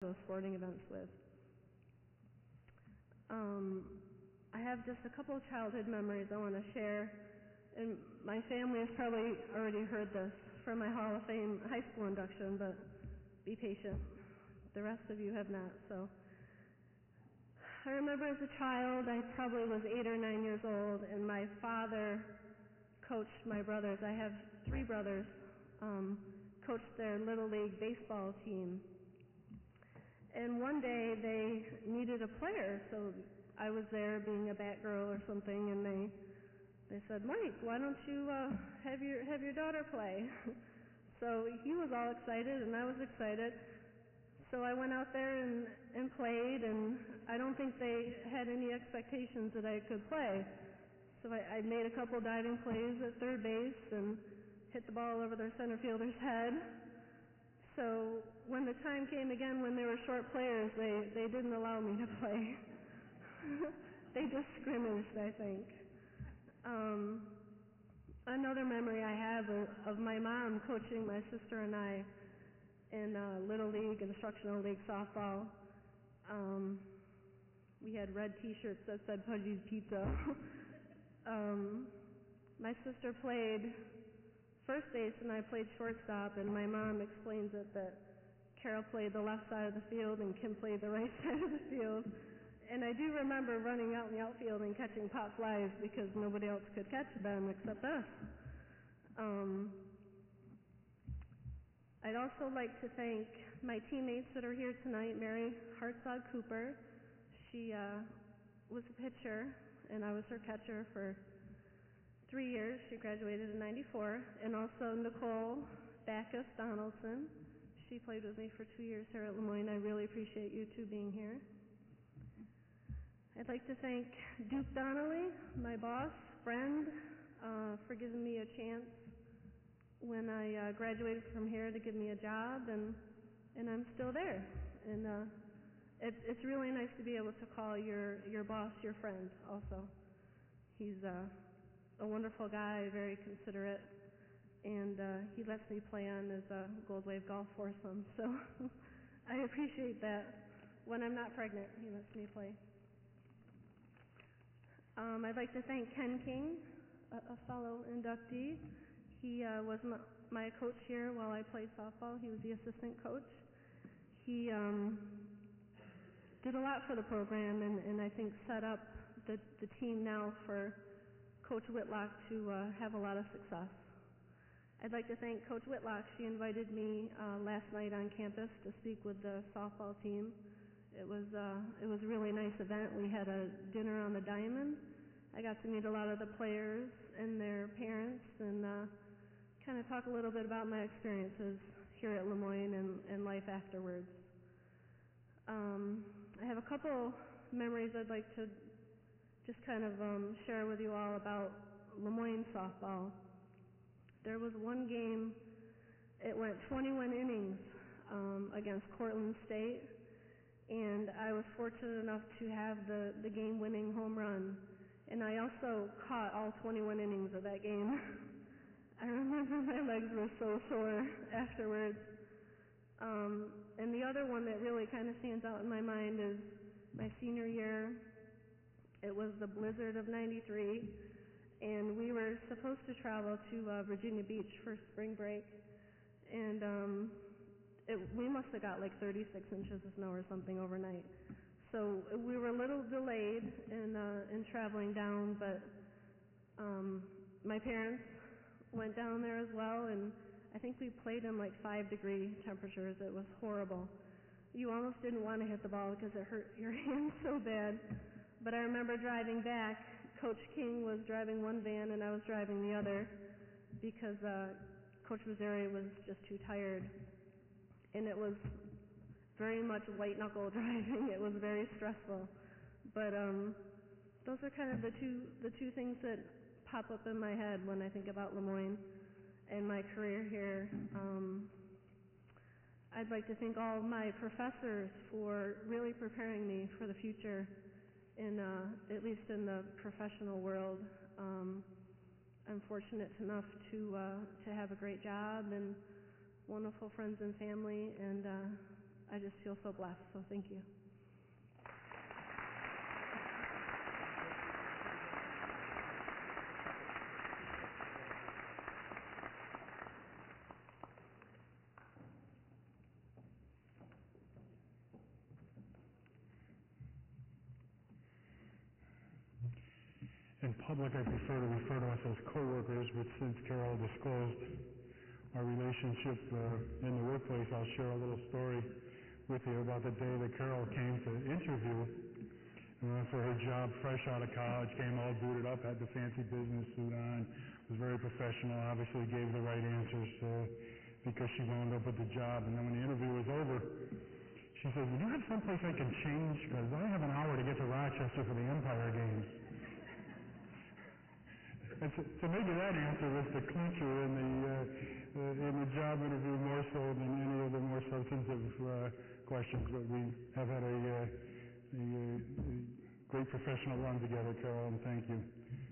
those sporting events with. I have just a couple of childhood memories I want to share, and my family has probably already heard this from my Hall of Fame high school induction, but be patient. The rest of you have not. So I remember as a child, I probably was 8 or 9 years old, and my father coached my brothers. I have 3 brothers, coached their Little League baseball team. And one day they needed a player, so I was there being a bat girl or something, and they said, "Mike, why don't you have your daughter play?" So he was all excited, and I was excited. So I went out there and played, and I don't think they had any expectations that I could play. So I made a couple diving plays at third base and hit the ball over their center fielder's head. So when the time came again when they were short players, they didn't allow me to play. They just scrimmaged, I think. Another memory I have of my mom coaching my sister and I in Little League, Instructional League softball. We had red T-shirts that said Pudgy's Pizza. My sister played first base and I played shortstop, and my mom explains it that Carol played the left side of the field and Kim played the right side of the field. And I do remember running out in the outfield and catching pop flies because nobody else could catch them except us. I'd also like to thank my teammates that are here tonight. Mary Hartzog Cooper, she was a pitcher and I was her catcher for 3 years. She graduated in '94. And also Nicole Backus Donaldson. She played with me for 2 years here at Lemoyne. I really appreciate you two being here. I'd like to thank Duke Donnelly, my boss, friend, for giving me a chance when I graduated from here to give me a job, and I'm still there. And it's really nice to be able to call your boss your friend also. He's a wonderful guy, very considerate, and he lets me play on his Gold Wave golf foursome, so I appreciate that. When I'm not pregnant, he lets me play. I'd like to thank Ken King, a fellow inductee. He was my coach here while I played softball. He was the assistant coach. He did a lot for the program, and I think set up the team now for Coach Whitlock to have a lot of success. I'd like to thank Coach Whitlock. She invited me last night on campus to speak with the softball team. It was a really nice event. We had a dinner on the Diamond. I got to meet a lot of the players and their parents and kind of talk a little bit about my experiences here at Lemoyne and life afterwards. I have a couple memories I'd like to just kind of share with you all about Lemoyne softball. There was one game, it went 21 innings against Cortland State, and I was fortunate enough to have the game-winning home run. And I also caught all 21 innings of that game. I remember my legs were so sore afterwards. And the other one that really kind of stands out in my mind is my senior year. It was the blizzard of '93, and we were supposed to travel to Virginia Beach for spring break. And we must have got like 36 inches of snow or something overnight. So we were a little delayed in traveling down, but my parents went down there as well, and I think we played in like 5-degree temperatures. It was horrible. You almost didn't want to hit the ball because it hurt your hands so bad. But I remember driving back. Coach King was driving one van and I was driving the other because Coach Missouri was just too tired. And it was very much white-knuckle driving. It was very stressful. But those are kind of the two things that pop up in my head when I think about Lemoyne and my career here. I'd like to thank all of my professors for really preparing me for the future, at least in the professional world. I'm fortunate enough to have a great job and wonderful friends and family, and I just feel so blessed, so thank you. In public, I prefer to refer to us as co-workers, but since Carol disclosed our relationship in the workplace, I'll share a little story with you about the day that Carol came to interview for her job, fresh out of college, came all booted up, had the fancy business suit on, was very professional, obviously gave the right answers because she wound up with the job. And then when the interview was over, she said, "Would you have someplace I can change? Because I have an hour to get to Rochester for the Empire games." And so maybe that answer was the clincher in the job interview more so than any of the more substantive questions. But we have had a great professional run together, Carol, and thank you.